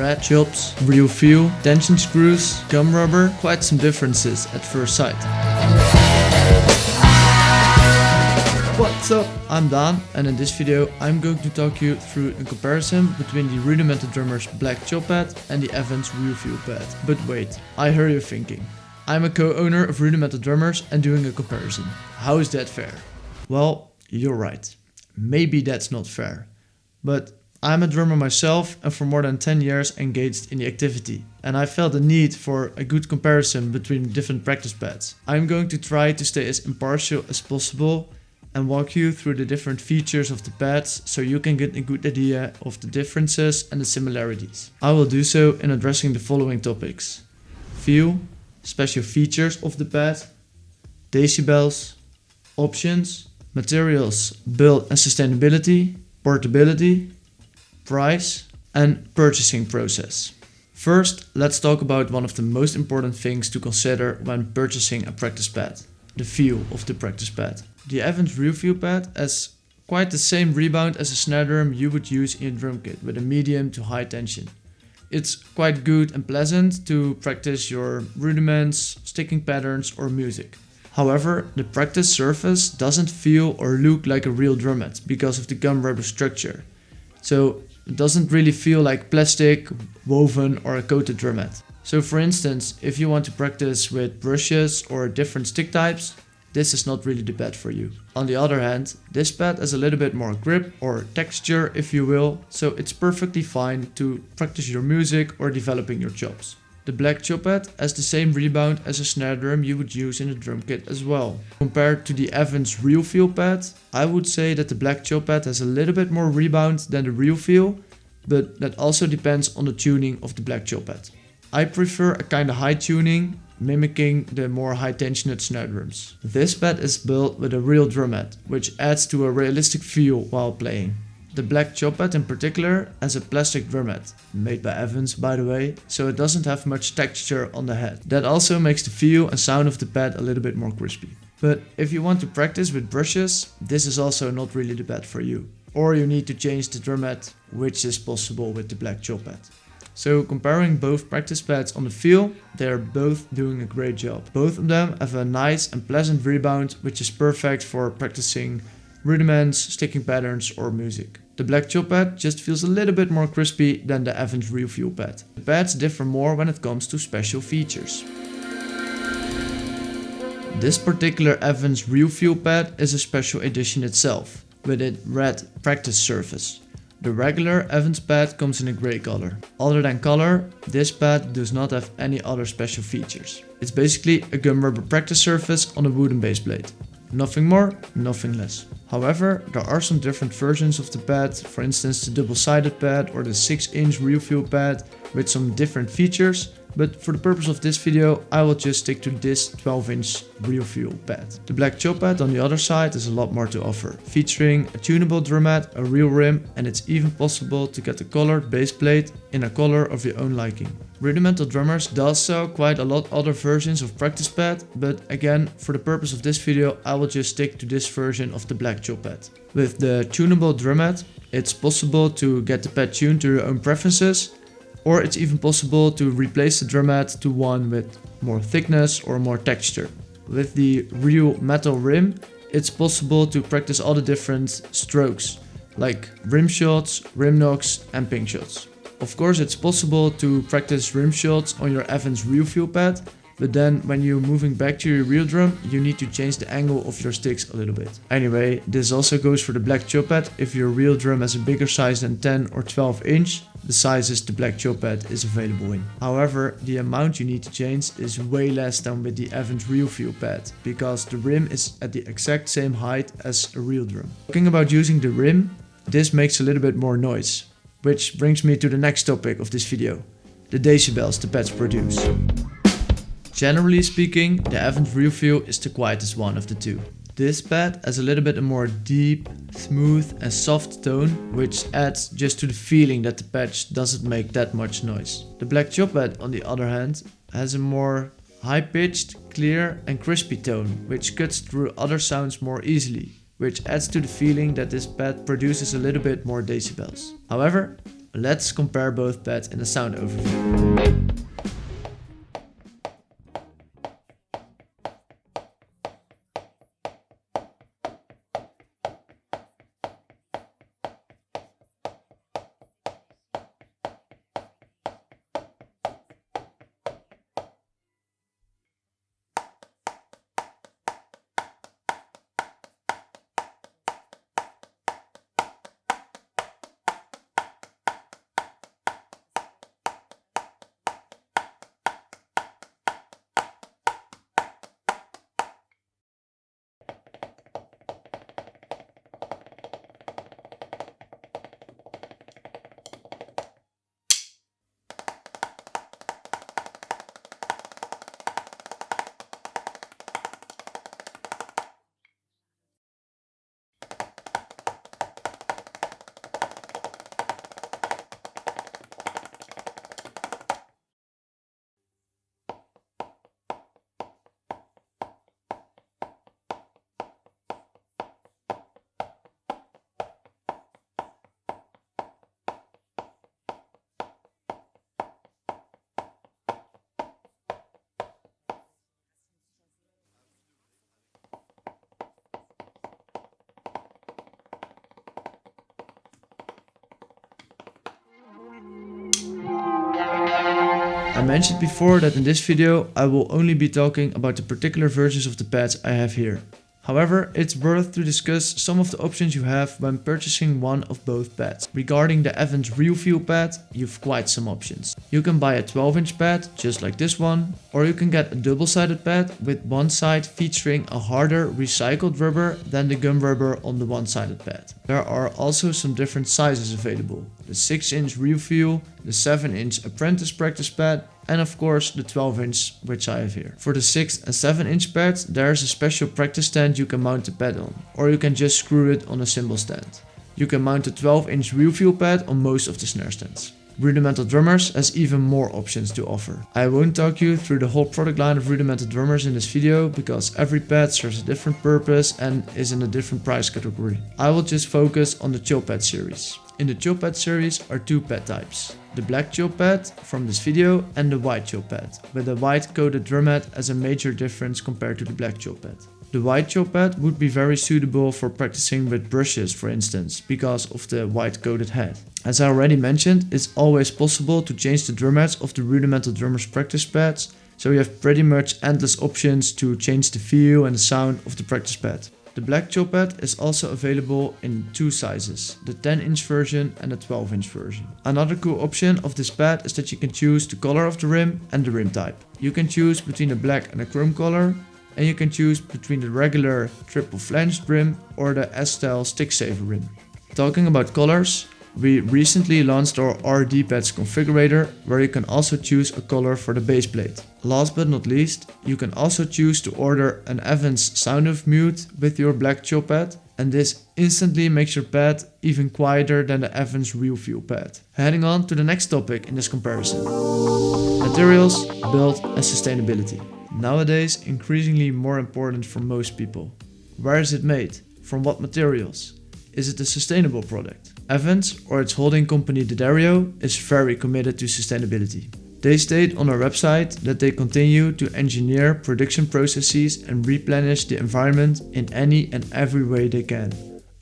thread, chops, RealFeel, tension screws, gum rubber, quite some differences at first sight. What's up? I'm Dan, and in this video I'm going to talk you through a comparison between the Rudimental Drummers black chop pad and the Evans RealFeel pad. But wait, I hear you thinking. I'm a co-owner of Rudimental Drummers and doing a comparison. How is that fair? Well, you're right. Maybe that's not fair. But I'm a drummer myself and for more than 10 years engaged in the activity. And I felt the need for a good comparison between different practice pads. I'm going to try to stay as impartial as possible and walk you through the different features of the pads so you can get a good idea of the differences and the similarities. I will do so in addressing the following topics: feel, special features of the pad, decibels, options, materials, build and sustainability, portability, price, and purchasing process. First, let's talk about one of the most important things to consider when purchasing a practice pad: the feel of the practice pad. The Evans RealFeel Pad has quite the same rebound as a snare drum you would use in a drum kit with a medium to high tension. It's quite good and pleasant to practice your rudiments, sticking patterns or music. However, the practice surface doesn't feel or look like a real drum mat because of the gum rubber structure. So it doesn't really feel like plastic, woven or a coated drum mat. So for instance, if you want to practice with brushes or different stick types, this is not really the pad for you. On the other hand, this pad has a little bit more grip or texture if you will, so it's perfectly fine to practice your music or developing your chops. The black chop pad has the same rebound as a snare drum you would use in a drum kit as well. Compared to the Evans RealFeel pad, I would say that the black chop pad has a little bit more rebound than the RealFeel, but that also depends on the tuning of the black chop pad. I prefer a kinda high tuning, mimicking the more high tensioned snare drums. This pad is built with a real drum mat, which adds to a realistic feel while playing. The black chop pad in particular has a plastic drum mat, made by Evans by the way, so it doesn't have much texture on the head. That also makes the feel and sound of the pad a little bit more crispy. But if you want to practice with brushes, this is also not really the pad for you. Or you need to change the drum mat, which is possible with the black chop pad. So comparing both practice pads on the feel, they are both doing a great job. Both of them have a nice and pleasant rebound, which is perfect for practicing rudiments, sticking patterns or music. The black chop pad just feels a little bit more crispy than the Evans RealFeel pad. The pads differ more when it comes to special features. This particular Evans RealFeel pad is a special edition itself, with a red practice surface. The regular Evans pad comes in a grey color. Other than color, this pad does not have any other special features. It's basically a gum rubber practice surface on a wooden base plate. Nothing more, nothing less. However, there are some different versions of the pad, for instance the double-sided pad or the 6-inch RealFeel pad with some different features. But for the purpose of this video, I will just stick to this 12-inch RealFeel pad. The black chop pad on the other side has a lot more to offer, featuring a tunable drum mat, a real rim, and it's even possible to get a colored base plate in a color of your own liking. Rudimental Drummers does sell quite a lot other versions of practice pad, but again, for the purpose of this video, I will just stick to this version of the black chop pad. With the tunable drum mat, it's possible to get the pad tuned to your own preferences, or it's even possible to replace the drum mat to one with more thickness or more texture. With the real metal rim, it's possible to practice all the different strokes, like rim shots, rim knocks and ping shots. Of course it's possible to practice rim shots on your Evans RealFeel pad, but then when you're moving back to your real drum, you need to change the angle of your sticks a little bit. Anyway, this also goes for the black chop pad. If your real drum has a bigger size than 10 or 12 inch, the sizes the black chop pad is available in. However, the amount you need to change is way less than with the Evans RealFeel pad, because the rim is at the exact same height as a real drum. Talking about using the rim, this makes a little bit more noise. Which brings me to the next topic of this video, the decibels the pads produce. Generally speaking, the Evans RealFeel is the quietest one of the two. This pad has a little bit more deep, smooth and soft tone, which adds just to the feeling that the patch doesn't make that much noise. The black chop pad on the other hand has a more high-pitched, clear and crispy tone, which cuts through other sounds more easily, which adds to the feeling that this pad produces a little bit more decibels. However, let's compare both pads in a sound overview. I mentioned before that in this video I will only be talking about the particular versions of the pads I have here. However, it's worth to discuss some of the options you have when purchasing one of both pads. Regarding the Evans RealFeel Pad, you've quite some options. You can buy a 12-inch pad, just like this one, or you can get a double-sided pad with one side featuring a harder recycled rubber than the gum rubber on the one-sided pad. There are also some different sizes available. The 6-inch RealFeel, the 7-inch Apprentice Practice Pad, and of course the 12-inch which I have here. For the 6 and 7-inch pads there is a special practice stand you can mount the pad on, or you can just screw it on a cymbal stand. You can mount a 12-inch RealFeel pad on most of the snare stands. Rudimental Drummers has even more options to offer. I won't talk you through the whole product line of Rudimental Drummers in this video because every pad serves a different purpose and is in a different price category. I will just focus on the Chill Pad series. In the Chill Pad series are two pad types. The black Chill Pad from this video and the white Chill Pad, with a white coated drum head as a major difference compared to the black Chill Pad. The white Chill Pad would be very suitable for practicing with brushes, for instance, because of the white coated head. As I already mentioned, it's always possible to change the drum heads of the Rudimental Drummers practice pads, so you have pretty much endless options to change the feel and the sound of the practice pad. The black Chill Pad is also available in two sizes, the 10-inch version and the 12-inch version. Another cool option of this pad is that you can choose the color of the rim and the rim type. You can choose between a black and a chrome color, and you can choose between the regular triple flanged rim or the S-style stick saver rim. Talking about colors, we recently launched our RD Pads configurator, where you can also choose a color for the base plate. Last but not least, you can also choose to order an Evans sound of mute with your black Chill Pad, and this instantly makes your pad even quieter than the Evans RealFeel Pad. Heading on to the next topic in this comparison: materials, build and sustainability. Nowadays increasingly more important for most people. Where is it made? From what materials? Is it a sustainable product? Evans, or its holding company D'Addario, is very committed to sustainability. They state on their website that they continue to engineer production processes and replenish the environment in any and every way they can.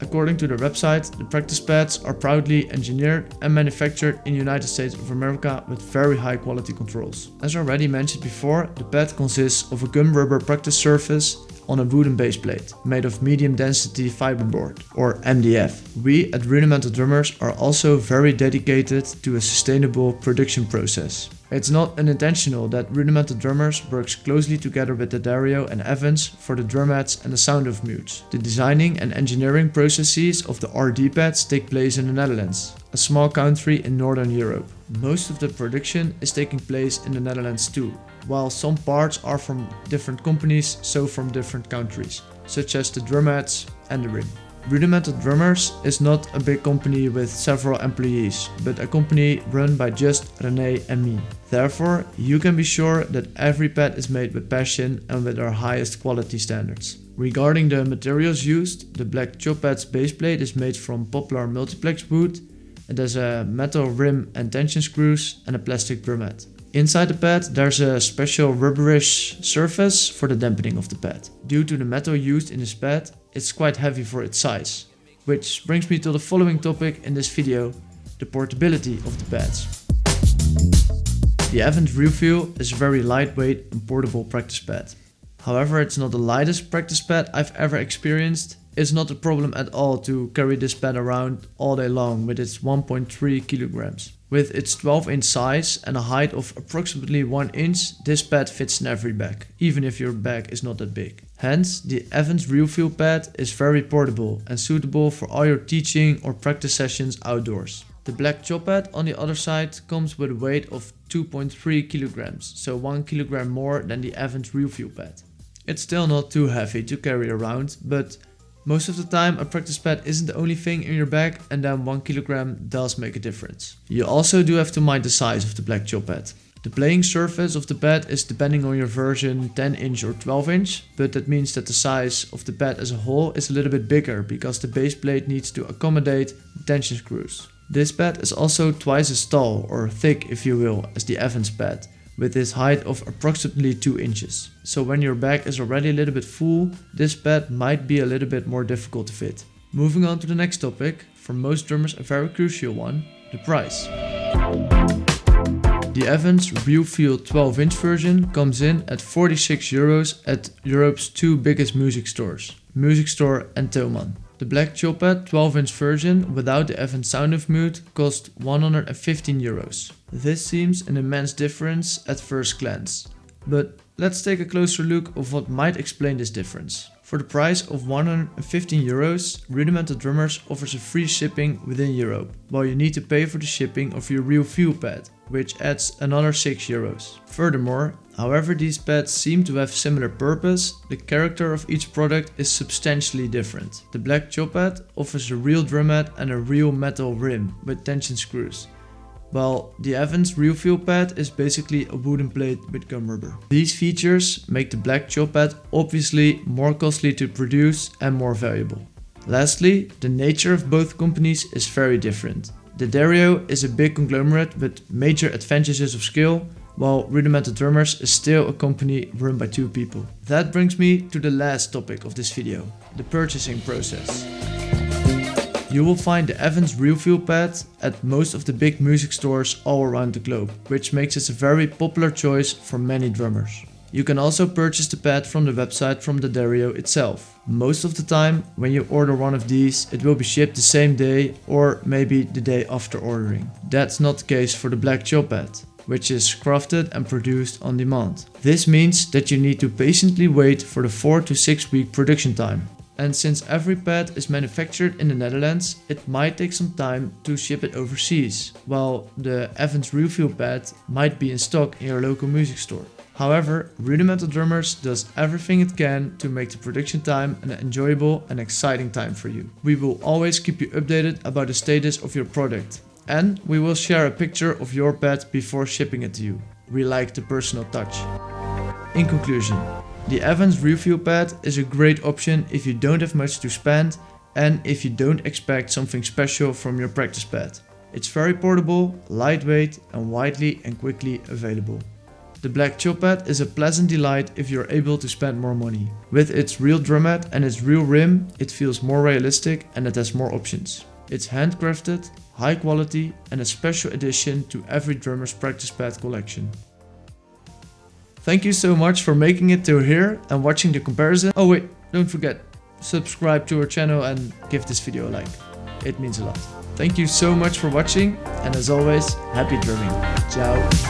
According to their website, the practice pads are proudly engineered and manufactured in the United States of America with very high quality controls. As already mentioned before, the pad consists of a gum rubber practice surface on a wooden base plate made of medium density fiberboard, or MDF. We at Rudimental Drummers are also very dedicated to a sustainable production process. It's not unintentional that Rudimental Drummers works closely together with D'Addario and Evans for the drum heads and the sound of mutes. The designing and engineering processes of the RD pads take place in the Netherlands, a small country in Northern Europe. Most of the production is taking place in the Netherlands too, while some parts are from different companies, so from different countries, such as the drum heads and the rim. Rudimental Drummers is not a big company with several employees, but a company run by just René and me. Therefore, you can be sure that every pad is made with passion and with our highest quality standards. Regarding the materials used, the black Chill Pad's baseplate is made from poplar multiplex wood, It has a metal rim and tension screws and a plastic drumhead. Inside the pad there's a special rubberish surface for the dampening of the pad. Due to the metal used in this pad, it's quite heavy for its size. Which brings me to the following topic in this video, the portability of the pads. The Evans RealFeel is a very lightweight and portable practice pad. However, it's not the lightest practice pad I've ever experienced. It's not a problem at all to carry this pad around all day long with its 1.3 kilograms. With its 12-inch size and a height of approximately 1 inch, this pad fits in every bag, even if your bag is not that big. Hence, the Evans RealFeel Pad is very portable and suitable for all your teaching or practice sessions outdoors. The black chop pad on the other side comes with a weight of 2.3 kilograms, so 1 kilogram more than the Evans RealFeel Pad. It's still not too heavy to carry around, but most of the time a practice pad isn't the only thing in your bag, and then 1 kilogram does make a difference. You also do have to mind the size of the black chop pad. The playing surface of the pad is depending on your version 10 inch or 12 inch, but that means that the size of the pad as a whole is a little bit bigger because the base plate needs to accommodate the tension screws. This pad is also twice as tall or thick, if you will, as the Evans pad, with its height of approximately 2 inches. So when your bag is already a little bit full, this pad might be a little bit more difficult to fit. Moving on to the next topic, for most drummers a very crucial one, the price. The Evans RealFeel 12-inch version comes in at 46 euros at Europe's two biggest music stores, Music Store and Thomann. The black chop pad 12-inch version without the Evans sound of mute cost 115 euros. This seems an immense difference at first glance, but let's take a closer look of what might explain this difference. For the price of 115 euros, Rudimental Drummers offers a free shipping within Europe, while you need to pay for the shipping of your RealFeel pad, which adds another 6 euros. Furthermore, however these pads seem to have similar purpose, the character of each product is substantially different. The black chop pad offers a real drumhead and a real metal rim with tension screws, while the Evans RealFeel Pad is basically a wooden plate with gum rubber. These features make the black chop pad obviously more costly to produce and more valuable. Lastly, the nature of both companies is very different. The Dario is a big conglomerate with major advantages of scale, while Rudimental Drummers is still a company run by 2 people. That brings me to the last topic of this video, the purchasing process. You will find the Evans RealFeel Pad at most of the big music stores all around the globe, which makes it a very popular choice for many drummers. You can also purchase the pad from the website from the Dario itself. Most of the time, when you order one of these, it will be shipped the same day or maybe the day after ordering. That's not the case for the black chop pad, which is crafted and produced on demand. This means that you need to patiently wait for the 4 to 6 week production time. And since every pad is manufactured in the Netherlands, it might take some time to ship it overseas, while the Evans RealFeel Pad might be in stock in your local music store. However, Rudimental Drummers does everything it can to make the production time an enjoyable and exciting time for you. We will always keep you updated about the status of your product, and we will share a picture of your pad before shipping it to you. We like the personal touch. In conclusion, the Evans RealFeel Pad is a great option if you don't have much to spend and if you don't expect something special from your practice pad. It's very portable, lightweight and widely and quickly available. The black chop pad is a pleasant delight if you're able to spend more money. With its real drumhead and its real rim, it feels more realistic and it has more options. It's handcrafted, high quality and a special addition to every drummer's practice pad collection. Thank you so much for making it to here and watching the comparison. Oh wait, don't forget, subscribe to our channel and give this video a like. It means a lot. Thank you so much for watching and as always, happy drumming. Ciao.